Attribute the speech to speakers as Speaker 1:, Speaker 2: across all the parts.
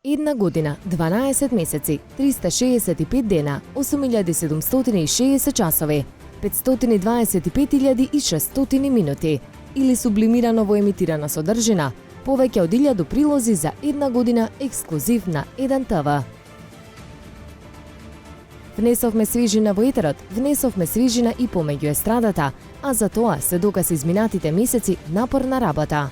Speaker 1: Една година, 12 месеци, 365 дена, 8760 часови, 525.600 минути или сублимирано во емитирана содржина, повеќе од 1000 прилози за една година ексклузив на Еден ТВ. Внесовме свежина во етерот, внесовме свежина и помеѓу естрадата, а за тоа се доказ изминатите месеци напорна работа.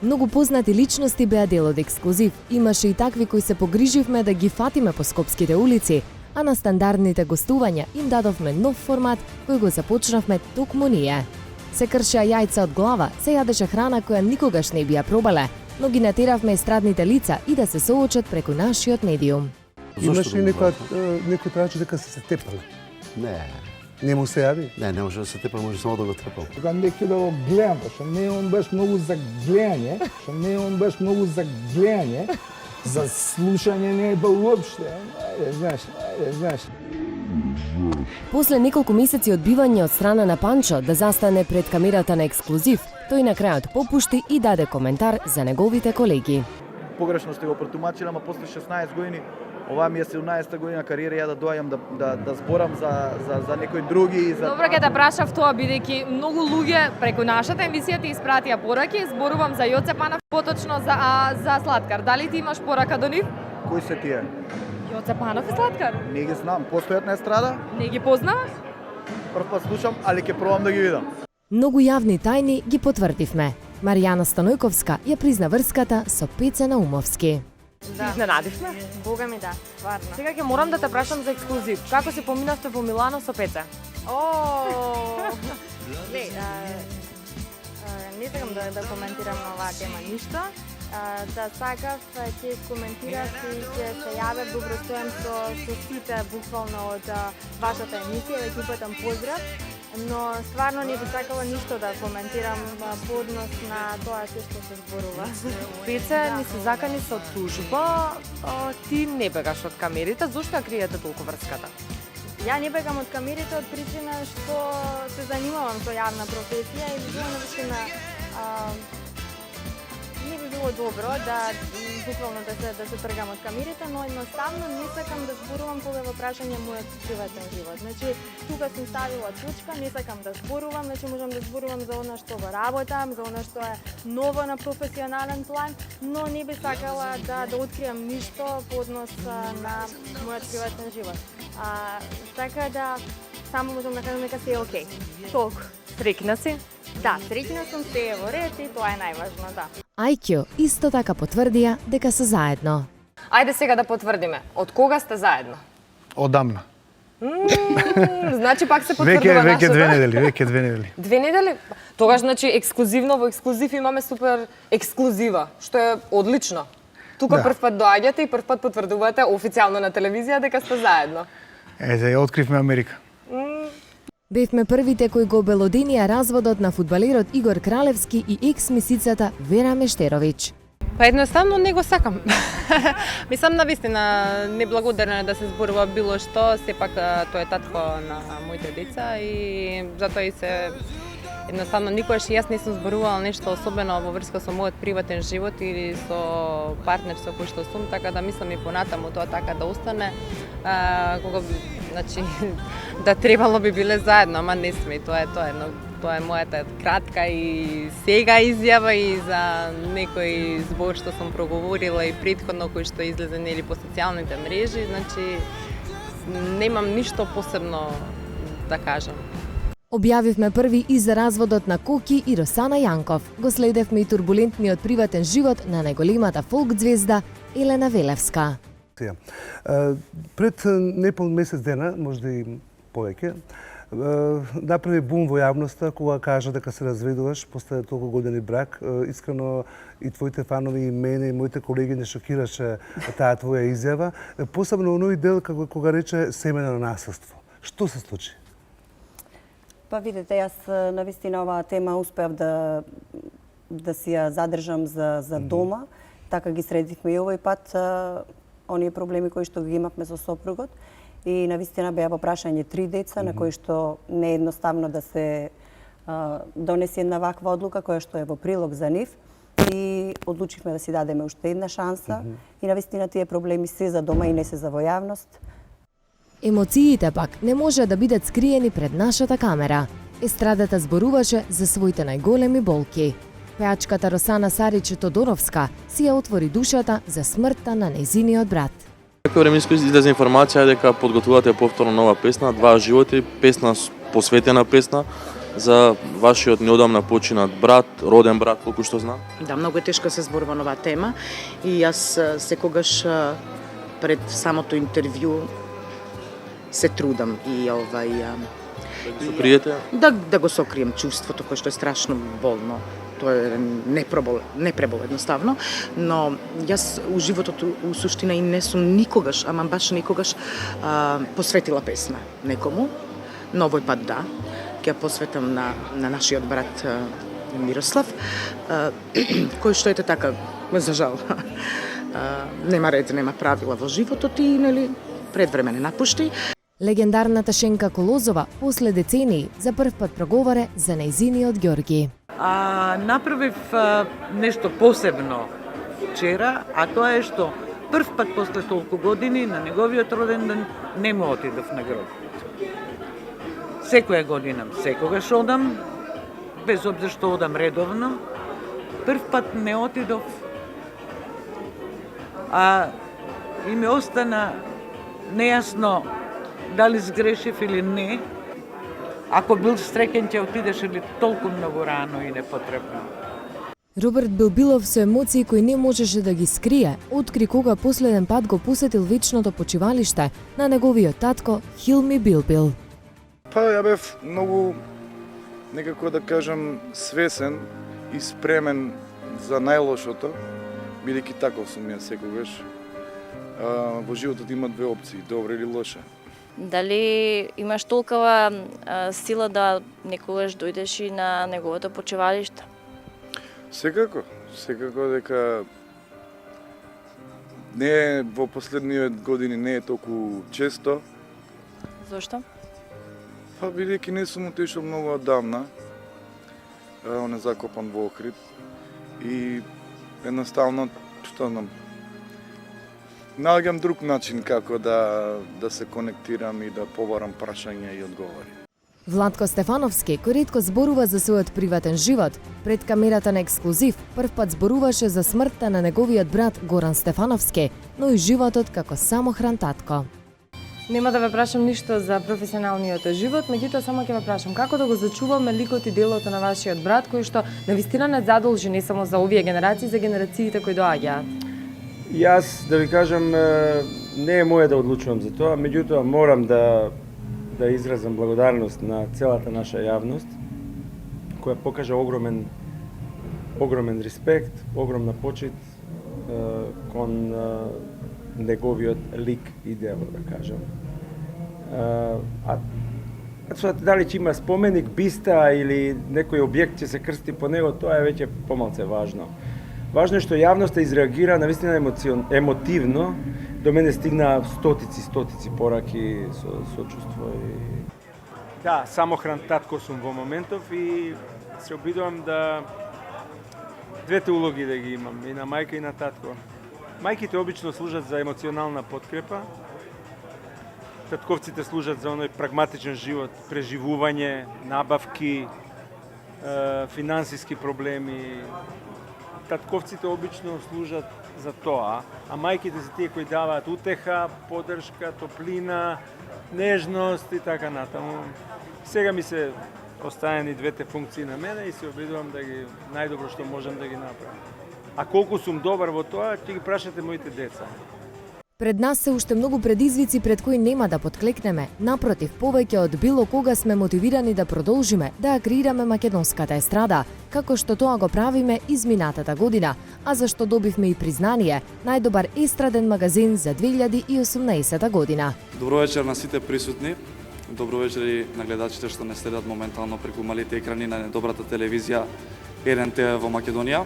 Speaker 1: Многу познати личности беа дел од ексклузив. Имаше и такви кои се погриживме да ги фатиме по скопските улици, а на стандардните гостувања им дадовме нов формат кој го започнавме токму ние. Се кршеа јајца од глава, се јадеше храна која никогаш не би ја пробале, но ги натеравме естрадните лица и да се соочат преку нашиот медиум.
Speaker 2: Имаше и некој траче дека се тепале.
Speaker 3: Не.
Speaker 2: Не му се јави?
Speaker 3: Не може да се тепа, може само да го трепал.
Speaker 4: Кога неќе да го гледам, што не он баш многу за гледање, за слушање не е ба уопште. Знаеш.
Speaker 1: После неколку месеци одбивање од страна на Панчо да застане пред камерата на ексклузив, тој на крајот попушти и даде коментар за неговите колеги.
Speaker 5: Погрешно сте го протумачили, ама после 16 години, ова ми е 17-та година кариера, ја да доаѓам да зборам за некои други.
Speaker 6: Добро ќе те прашав тоа, бидејќи многу луѓе преку нашата емисија ти испратија пораки, зборувам за Јоце Панов, поточно за Слаткар. Дали ти имаш порака до нив?
Speaker 5: Кои се тие?
Speaker 6: Јоце Панов и Слаткар.
Speaker 5: Не ги знам, постојат на естрада?
Speaker 6: Не ги познаваш?
Speaker 5: Прв пат слушам, али ќе пробам да ги видам.
Speaker 1: Многу јавни тајни ги потврдивме. Маријана Станојковска ја призна врската со Пеце Наумовски.
Speaker 6: Да. Изненадивме?
Speaker 7: Бога ми да, стварно.
Speaker 6: Сега ќе морам да те прашам за ексклузив. Како се поминавте во Милано со Пеце?
Speaker 7: Не сакам да коментирам на оваа тема ништо. Да сакав ќе коментирав и ќе се јавам добростоен со сите буквално од вашата емисија, да ќе упатам поздрав. Но стварно не би сакала ништо да коментирам по однос на тоа што се зборува.
Speaker 6: Пеце ни се закани со тужба, ти не бегаш од камерите, зошто ја криете толку врската?
Speaker 7: Ја не бегам од камерите од причина што се занимавам со јавна професија и било навистина не би било добро да буквално да се тргам од камерите, но едноставно не сакам да зборувам кога во прашање мојот приватен живот. Значи, тука сум ставила точка, не сакам да зборувам, значи можам да зборувам за она што го работам, за она што е ново на професионален план, но не би сакала да откриам ништо по однос на мојот приватен живот. Така да само можам да кажам дека се е окей. Толку.
Speaker 6: Среќна си?
Speaker 7: Да, среќна сум, се е во ред и тоа е најважно, да.
Speaker 1: Ајкјо исто така потврдија дека се заедно.
Speaker 6: Ајде сега да потврдиме. Од кога сте заедно?
Speaker 2: Одамна.
Speaker 6: Значи пак се потврдува нашето.
Speaker 2: Веќе 2 недели.
Speaker 6: 2 недели? Тогаш значи ексклузивно во ексклузив имаме супер ексклузива, што е одлично. Тука прв пат доаѓате и прв пат потврдувате официјално на телевизија дека сте заедно.
Speaker 2: Ете, ја откривме Америка.
Speaker 1: Бевме првите кои го обелоденија разводот на фудбалерот Игор Кралевски и екс-мисицата Вера Мештеровиќ.
Speaker 8: Па едноставно не го сакам. Мислам навистина неблагодарна да се зборува било што, сепак тој е татко на моите деца и затоа и се едноставно никогаш јас не сум зборувала нешто особено во врска со мојот приватен живот или со партнер со кој што сум, така да мислам и понатаму тоа така да остане. Кога значи да требало би биле заедно, ама не сме. Тоа е мојата кратка и сега изјава и за некој збор што сум проговорила и претходно кој што излезе нели по социјалните мрежи, значи немам ништо посебно да кажам.
Speaker 1: Објавивме први и за разводот на Коки и Росана Јанков. Го следевме и турбулентниот приватен живот на најголемата фолк ѕвезда Елена Велевска.
Speaker 2: Пред непол месец дена, можда и повеќе, направи бум во јавноста кога кажа дека се разведуваш после толку години брак. Искрено и твоите фанови и мене и моите колеги не шокираше таа твоја изјава, посебно оној дел кога рече семено насилство. Што се случи?
Speaker 9: Па видите, јас навистина оваа тема успеав да си ја задржам за дома, така ги средивме и овој пат оние проблеми кои што ги имавме со сопругот и навистина беа во прашање 3 деца на кои што не е едноставно да се донесе една ваква одлука која што е во прилог за нив. и одлучивме да си дадеме уште една шанса и навистина тие проблеми се за дома и не се за во јавност.
Speaker 1: Емоциите пак не може да бидат скриени пред нашата камера. Естрадата зборуваше за своите најголеми болки. Пеачката Росана Сарич Тодоровска си ја отвори душата за смртта на нејзиниот брат.
Speaker 10: Некој време излезе информација дека подготвувате повторно нова песна, Два животи, песна посветена песна за вашиот неодамна починат брат, роден брат, колку што знам.
Speaker 11: Да, многу е тешко се зборува на оваа тема и јас секогаш пред самото интервју се трудам и
Speaker 10: пријате?
Speaker 11: Да го сокрием чувството кое што е страшно болно. Тоа е непребол едноставно, но јас у животот у суштина и не сум никогаш, ама баш никогаш посветила песна некому, но овој пат да, ќе ја посветам на нашиот брат Мирослав, кој што ете така, за жал, нема ред, нема правила во животот и нели пред време не напушти.
Speaker 1: Легендарната Шенка Колозова после децении за прв пат проговаре за нејзиниот Ѓорги.
Speaker 12: Направив нешто посебно вчера, а тоа е што прв пат после толку години на неговиот роден ден не му отидов на гробот. Секоја година, секогаш одам, без обзир што одам редовно. Прв пат не отидов, и ми остана нејасно дали сгрешив или не. Ако бил среќен, ќе отидеш или толку многу рано и непотребно.
Speaker 1: Роберт Билбилов со емоции кои не можеше да ги скрие, откри кога последен пат го посетил вечното почивалиште на неговиот татко Хилми Билбил.
Speaker 13: Ја бев многу, некако да кажам, свесен и спремен за најлошото, бидејќи таков сум ја секогаш. Во животот има две опции, добра или лоша.
Speaker 7: Дали имаш толкова сила да некогаш дојдеш и на неговото почивалиште?
Speaker 13: Секако дека не е во последниот години не е толку често.
Speaker 7: Зошто?
Speaker 13: Бидејќи не сум отишол многу одамна. Он е закопан во Охрид и едноставно што знам, наоѓам друг начин како да се конектирам и да побарам прашања и одговори.
Speaker 1: Владко Стефановски, кој ретко зборува за својот приватен живот, пред камерата на Ексклузив прв пат зборуваше за смртта на неговиот брат Горан Стефановски, но и животот како самохран татко.
Speaker 6: Нема да ве прашам ништо за професионалниот живот, меѓутоа само ќе ве прашам како да го зачуваме ликот и делото на вашиот брат, кој што навистина не задолжи не само за овие генерации, за генерациите кои доаѓаат.
Speaker 4: Јас, да ви кажам, не е моје да одлучувам за тоа, меѓутоа морам да изразам благодарност на целата наша јавност, која покажа огромен респект, огромна почит кон неговиот лик и дело, да кажам. Дали ќе има споменик, биста или некој објект ќе се крсти по него, тоа е веќе помалце важно. Важно е што јавноста изреагира навистина емотивно. До мене стигна стотици пораки со сочувство и... Да, самохран татко сум во моментов и се обидувам да двете улоги да ги имам, и на мајка и на татко. Мајките обично служат за емоционална подкрепа, татковците служат за оној прагматичен живот, преживување, набавки, финансиски проблеми. Татковците обично служат за тоа, а мајките се тие кои даваат утеха, поддршка, топлина, нежност и така натаму. Сега ми се оставени двете функции на мене и се обидувам да ги најдобро што можам да ги направам. А колку сум добар во тоа, ќе ги прашате моите деца.
Speaker 1: Пред нас се уште многу предизвици пред кои нема да подклекнеме. Напротив, повеќе од било кога сме мотивирани да продолжиме да ја креираме македонската естрада, како што тоа го правиме изминатата година, а зашто добивме и признание најдобар естраден магазин за 2018 година.
Speaker 14: Добро вечер на сите присутни. Добро вечер и на гледачите што не следат моментално преку малите екрани на недобрата телевизија РНТ во Македонија.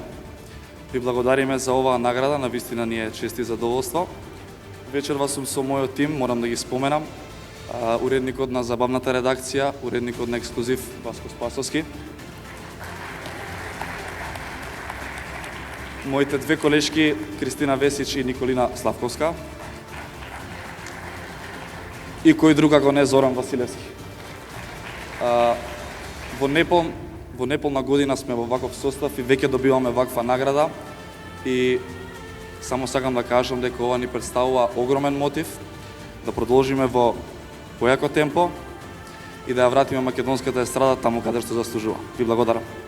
Speaker 14: Ви благодариме за оваа награда, навистина ни е чест и задоволство. Вечерва сум со мојот тим, морам да ги споменам, уредникот на забавната редакција, уредникот на Ексклузив Васко Спасовски, моите две колешки Кристина Весич и Николина Славковска. И кој друг ако не Зоран Василевски. Во неполна година сме во ваков состав и веќе добиваме ваква награда и само сакам да кажам дека ова ни представува огромен мотив да продолжиме во појако темпо и да ја вратиме македонската естрада таму каде што заслужува. Ви благодарам.